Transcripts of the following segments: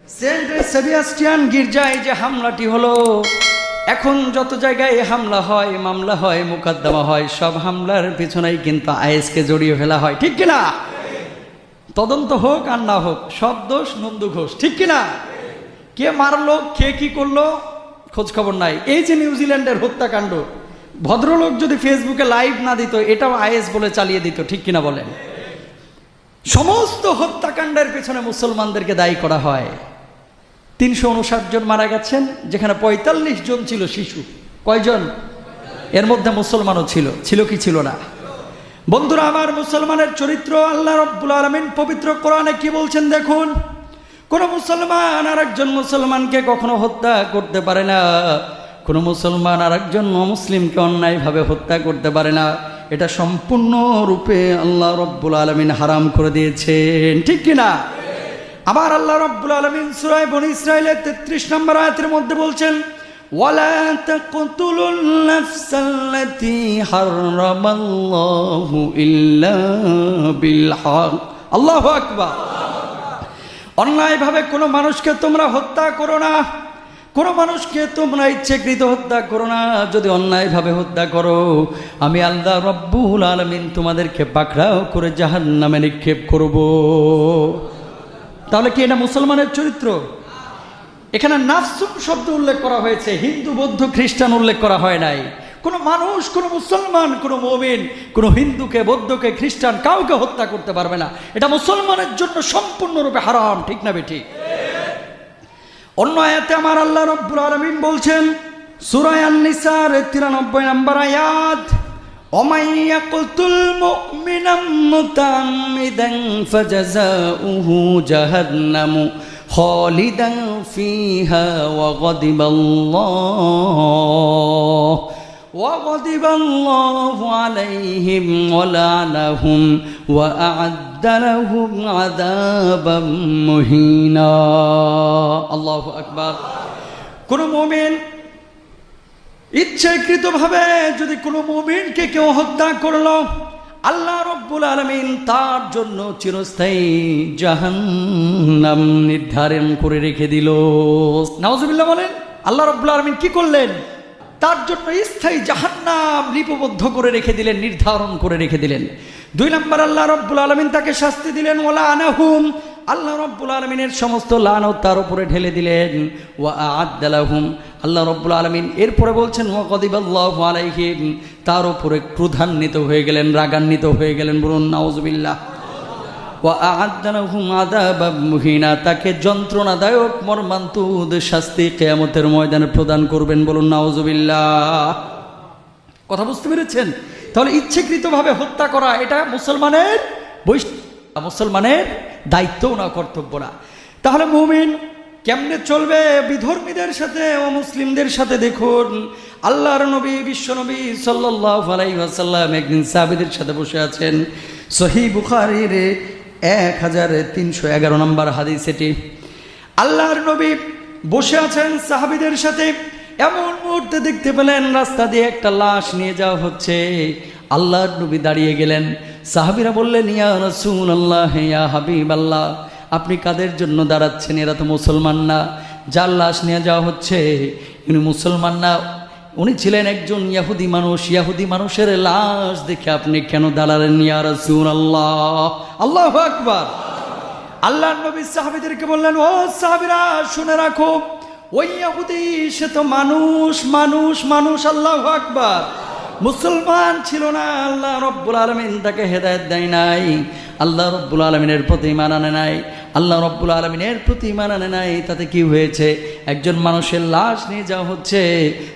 Saint Sebastian গির্জায় যে হামলাটি হলো, এখন যত জায়গায় হামলা হয়, মামলা হয়, মোকদ্দমা হয়, সব হামলার পিছনেই কিন্তু আইএসকে জড়িয়ে ফেলা হয়, ঠিক কিনা? তদন্ত হোক আর না হোক, সব দোষ নন্দু ঘোষ, ঠিক কিনা? কে মারলো, কে কি করলো, খোঁজ খবর নাই। এই যে নিউজিল্যান্ডের হত্যাকাণ্ড, ভদ্রলোক যদি ফেসবুকে লাইভ না দিত, এটাও আইএস বলে চালিয়ে দিত, ঠিক কিনা বলেন? সমস্ত হত্যাকাণ্ডের পেছনে মুসলমানদেরকে দায়ী করা হয়। 359 জন মারা গেছেন, যেখানে 45 জন ছিল শিশু। কয়জন? এর মধ্যে মুসলমানও ছিল। ছিল কি ছিল না? বন্ধুরা আমার, মুসলমানের চরিত্র আল্লাহ রাব্বুল আলামিন পবিত্র কোরআনে কি বলছেন দেখুন। কোন মুসলমান আর একজন মুসলমানকে কখনো হত্যা করতে পারে না। কোন মুসলমান আর একজন মুসলিমকে অন্যায়ভাবে হত্যা করতে পারে না। এটা সম্পূর্ণ রূপে আল্লাহ রাব্বুল আলামিন হারাম করে দিয়েছেন, ঠিক কিনা? আবার আল্লাহ রাব্বুল আলামিন সূরা বনী ইসরাঈলের 33 নম্বর আয়াতের মধ্যে বলছেন, ওয়ালা তাকতুলুন নাফসাল্লাতী হারামাল্লাহু ইল্লা বিল হক। আল্লাহু আকবার। অন্যায়ভাবে কোনো মানুষকে তোমরা হত্যা করো না, কোনো মানুষকে তোমরা ইচ্ছাকৃত হত্যা করো না। যদি অন্যায়ভাবে হত্যা করো, আমি আল্লাহ রাব্বুল আলামিন তোমাদেরকে পাকড়াও করে জাহান্নামে নিক্ষেপ করব। তাহলে কি এটা মুসলমানের চরিত্র? এখানে নাফসুন শব্দ উল্লেখ করা হয়েছে, হিন্দু বৌদ্ধ খ্রিস্টান উল্লেখ করা হয় নাই। কোনো মানুষ, কোনো মুসলমান, কোনো মুমিন, কোনো হিন্দুকে, বৌদ্ধকে, খ্রিস্টান কাউকে হত্যা করতে পারবে না। এটা মুসলমানের জন্য সম্পূর্ণরূপে হারাম, ঠিক না বেঠিক? অন্য আয়াতে আমার আল্লাহ রাব্বুল আলামিন বলছেন, সূরা আন-নিসার 93 নম্বর আয়াত, ওমাই ইয়াকতুল মুমিনাম মুতাআম্মিদান ফাজাযাউহু জাহান্নামু খালিদান ফিহা ওয়া গাদিবাল্লাহু আলাইহিম ওয়া লা'নাহুম ওয়া আ'আদ্দা লাহুম আযাবাম মুহিনা। আল্লাহু আকবার। কোন মুমিন ইচ্ছাকৃতভাবে যদি কোনো মুমিনকে কেউ হত্যা করলো, আল্লাহ রাব্বুল আলামিন তার জন্য চিরস্থায়ী জাহান্নাম নির্ধারণ করে রেখে দিল। নাউজুবিল্লাহ বলেন। আল্লাহ রাব্বুল আলামিন কি করলেন? তার জন্য স্থায়ী জাহান্নাম লিপিবদ্ধ করে রেখে দিলেন, নির্ধারণ করে রেখে দিলেন। 2 নম্বর, আল্লাহ রাব্বুল আলামিন তাকে শাস্তি দিলেন, ওয়ালা আনাহুম, আল্লাহ রাব্বুল আলামিনের সমস্ত লানত তার উপরে ঢেলে দিলেন। ওয়া আ'আদ্দা লাহুম, আল্লাহ রাব্বুল আলামিন এরপরে বলছেন, ওয়া গাদিবাল্লাহু আলাইহিম, তার উপরে ক্রোধান্বিত হয়ে গেলেন, রাগান্বিত হয়ে গেলেন। বলুন নাউজুবিল্লাহ। ওয়া আ'আদ্দা লাহুম আযাবাম মুহিনা, তাকে যন্ত্রণাদায়ক মর্মান্তুদ শাস্তি কিয়ামতের ময়দানে প্রদান করবেন। বলুন নাউজুবিল্লাহ। কথা বুঝতে পেরেছেন? তাহলে ইচ্ছাকৃতভাবে হত্যা করা এটা মুসলমানের মুসলমানের দায়িত্ব না, কর্তব্য না। তাহলে মুমিন কেমনে চলবে বিধর্মীদের সাথে ও মুসলিমদের সাথে? দেখুন, আল্লাহর নবী, বিশ্বনবী সাল্লাল্লাহু আলাইহি ওয়াসাল্লাম একদিন সাহাবীদের সাথে বসে আছেন। সহিহ বুখারীর 1311 নম্বর হাদিস এটি। আল্লাহর নবী বসে আছেন সাহাবীদের সাথে, এমন মুহূর্তে দেখতে পেলেন রাস্তা দিয়ে একটা লাশ নিয়ে যাওয়া হচ্ছে। আল্লাহর নবী দাঁড়িয়ে গেলেন। সাহাবীরা বললেন, ইয়া রাসূলুল্লাহ, ইয়া হাবিবাল্লাহ, আপনি কাদের জন্য দাঁড়াচ্ছেন? এরা তো মুসলমান না, যার লাশ নিয়ে যাওয়া হচ্ছে উনি মুসলমান না, উনি ছিলেন একজন ইহুদি মানুষ। ইহুদি মানুষের লাশ দেখে আপনি কেন দাঁড়ালেন ইয়া রাসূলুল্লাহ? আল্লাহু আকবার। আল্লাহর নবী সাহাবীদেরকে বললেন, ও সাহাবীরা শুনে রাখো, ওই ইহুদি সে তো মানুষ, মানুষ, মানুষ। আল্লাহু আকবার। মুসলমান ছিল না, আল্লাহ রাব্বুল আলামিন তাকে হেদায়েত দেয় নাই, আল্লাহ রাব্বুল আলামিনের প্রতি ঈমান আনে নাই। আল্লাহ রাব্বুল আলামিনের প্রতি ঈমান আনে নাই, তাতে কি হয়েছে? একজন মানুষের লাশ নিয়ে যাওয়া হচ্ছে,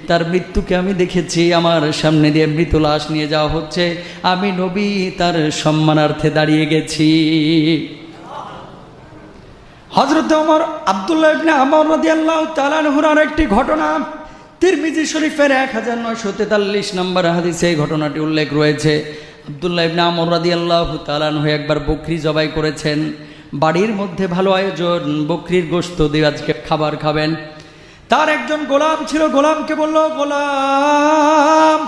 তার মৃত্যুকে আমি দেখেছি, আমার সামনে দিয়ে মৃত লাশ নিয়ে যাওয়া হচ্ছে, আমি নবী তার সম্মানার্থে দাঁড়িয়ে গেছি। হযরত ওমর, আব্দুল্লাহ ইবনে আমর রাদিয়াল্লাহু তাআলা আনহুর একটি ঘটনা তিরমিজি শরীফের 1943 নম্বর হাদিসে এই ঘটনাটি উল্লেখ রয়েছে। আব্দুল্লাহ ইবনে আমর রাদিয়াল্লাহু তাআলা আনহু একবার বকরি জবাই করেছেন। বাড়ির মধ্যে ভালো আয়োজন, বকরির গোশত দিয়ে আজকে খাবার খাবেন। তার একজন গোলাম ছিল, গোলামকে বলল, গোলাম,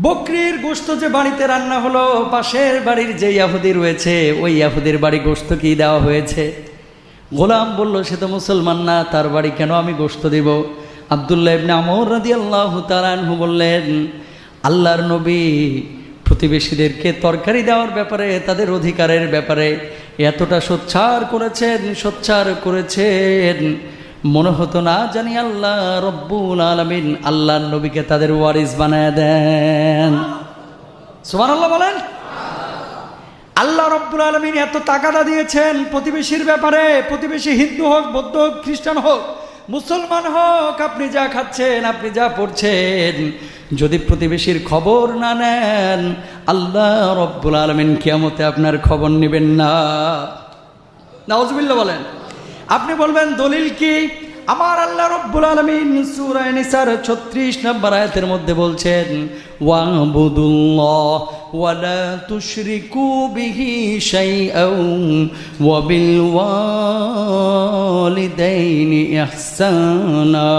বকরির গোশত যে বাড়িতে রান্না হলো, পাশের বাড়ির যে ইহুদি রয়েছে ওই ইহুদির বাড়ি গোশত কি দেওয়া হয়েছে? গোলাম বলল, সে তো মুসলমান না, তার বাড়ি কেন আমি গোশত দেব? আব্দুল্লাহ ইবনে আমর রাদিয়াল্লাহু তাআলা আনহু বললেন, আল্লাহর নবী প্রতিবেশীদেরকে তরকারি দেওয়ার ব্যাপারে, তাদের অধিকারের ব্যাপারে এতটা সোচ্চার করেছেন, মনে হতো না জানি আল্লাহ রব্বুল আলামিন আল্লাহর নবীকে তাদের ওয়ারিস বানায় দেন। সুবহানাল্লাহ বলেন। আল্লাহ রব্বুল আলামিন এত তাগাদা দিয়েছেন প্রতিবেশীর ব্যাপারে। প্রতিবেশী হিন্দু হোক, বৌদ্ধ হোক, খ্রিস্টান হোক, মুসলমান হোক, আপনি যা খাচ্ছেন, আপনি যা পড়ছেন, যদি প্রতিবেশীর খবর না নেন, আল্লাহ রব্বুল আলামিন কিয়ামতে আপনার খবর নেবেন না। নাউজুবিল্লাহ বলেন। আপনি বলবেন দলিল কি? আমার আল্লাহ রব্বুল আলামিন সূরা নিসার 36 নম্বর আয়াতের মধ্যে বলছেন, ওয়াবুদুল্লাহ ওয়া লা তুশরিকু বিহি শাইআন ওয়া বিল ওয়ালিদাইনি ইহসানা।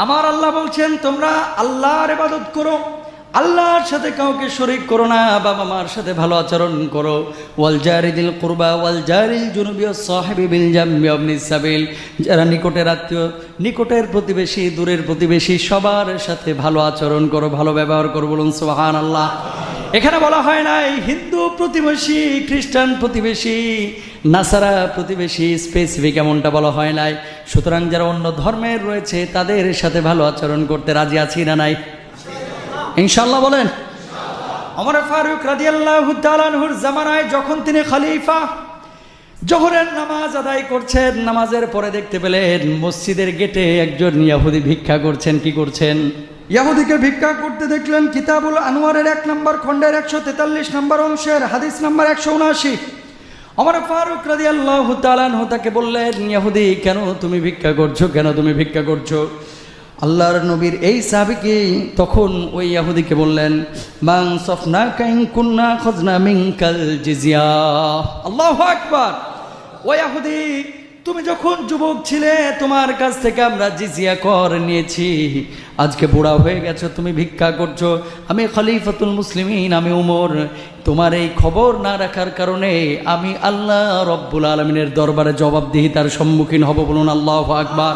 আমার আল্লাহ বলছেন, তোমরা আল্লাহর ইবাদত করো, আল্লাহর সাথে কাউকে শরীক করো না, বাবা মার সাথে ভালো আচরণ করো, ওয়াল জারিদিল কুরবা ওয়াল জারিল জুনুবি ওয়াস সাহিবি বিল জামবি ওয়াবনিস সাবিল, যারা নিকটের আত্মীয়, নিকটের প্রতিবেশী, দূরের প্রতিবেশী, সবার সাথে ভালো আচরণ করো, ভালো ব্যবহার করো। বলুন সুবহানাল্লাহ। এখানে বলা হয় নাই হিন্দু প্রতিবেশী, খ্রিস্টান প্রতিবেশী, নাসারা প্রতিবেশী, স্পেসিফিক এমনটা বলা হয় নাই। সুতরাং যারা অন্য ধর্মের রয়েছে তাদের সাথে ভালো আচরণ করতে রাজি আছি না নাই? ইনশাআল্লাহ বলেন। ওমর ফারুক রাদিয়াল্লাহু তাআলা আনহুর জামানায় যখন তিনি খলিফা, জোহরের নামাজ আদায় করছেন, নামাজের পরে দেখতে পেলেন মসজিদের গেটে একজন ইহুদি ভিক্ষা করছেন। কি করছেন? ইহুদিকে ভিক্ষা করতে দেখলেন। কিতাবুল আনওয়ারের 1 নম্বর খণ্ডের 143 নম্বর অংশের হাদিস নম্বর 179। ওমর ফারুক রাদিয়াল্লাহু তাআলা আনহু তাকে বললেন, ইহুদি, কেন তুমি ভিক্ষা করছো? কেন তুমি ভিক্ষা করছো? আল্লাহর নবীর এই সাহাবীকে তখন ওই ইহুদিকে বললেন, মান সফনা কাইন কুন্না খজনা মিনকাল জিজিয়া। আল্লাহু আকবার। ওই ইহুদি, তুমি যখন যুবক ছিলে তোমার কাছ থেকে আমরা জিজিয়া কর নিয়েছি, আজকে বুড়া হয়ে গেছো, তুমি ভিক্ষা করছো। আমি খলিফাতুল মুসলিমিন, আমি উমর, তোমার এই খবর না রাখার কারণে আমি আল্লাহ রব্বুল আলামিনের দরবারে জবাবদিহিতার সম্মুখীন হব। বলুন আল্লাহু আকবার।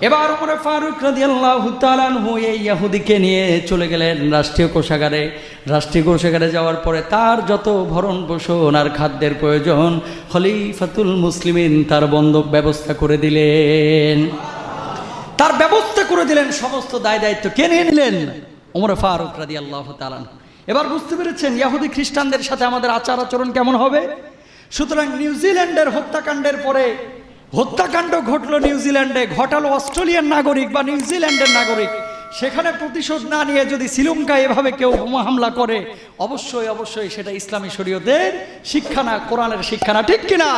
এবার ওমর ফারুক রাদিয়াল্লাহু তাআলা আনহু এই ইহুদিকে নিয়ে চলে গেলেন রাষ্ট্রীয় কোষাগারে। রাষ্ট্রীয় কোষাগারে যাওয়ার পরে তার যত ভরণ পোষণ আর খাদ্যের প্রয়োজন খলিফাতুল মুসলিমিন তার ব্যবস্থা করে দিলেন। সমস্ত দায় দায়িত্ব কে নিয়ে নিলেন? ওমর ফারুক রাদিয়াল্লাহু তাআলা আনহু। এবার বুঝতে পেরেছেন ইহুদি খ্রিস্টানদের সাথে আমাদের আচার আচরণ কেমন হবে। সুতরাং নিউজিল্যান্ডের হত্যাকাণ্ডের পরে, হত্যাকাণ্ড ঘটলো নিউজিল্যান্ডে, ঘটালো অস্ট্রেলিয়ান নাগরিক বা নিউজিল্যান্ডের নাগরিক, সেখানে প্রতিশোধ না নিয়ে যদি শ্রীলঙ্কায় এভাবে কেউ বোমা হামলা করে, অবশ্যই সেটা ইসলামী শরীয়তের শিক্ষা না, কোরআনের শিক্ষা না। ঠিক কিনা?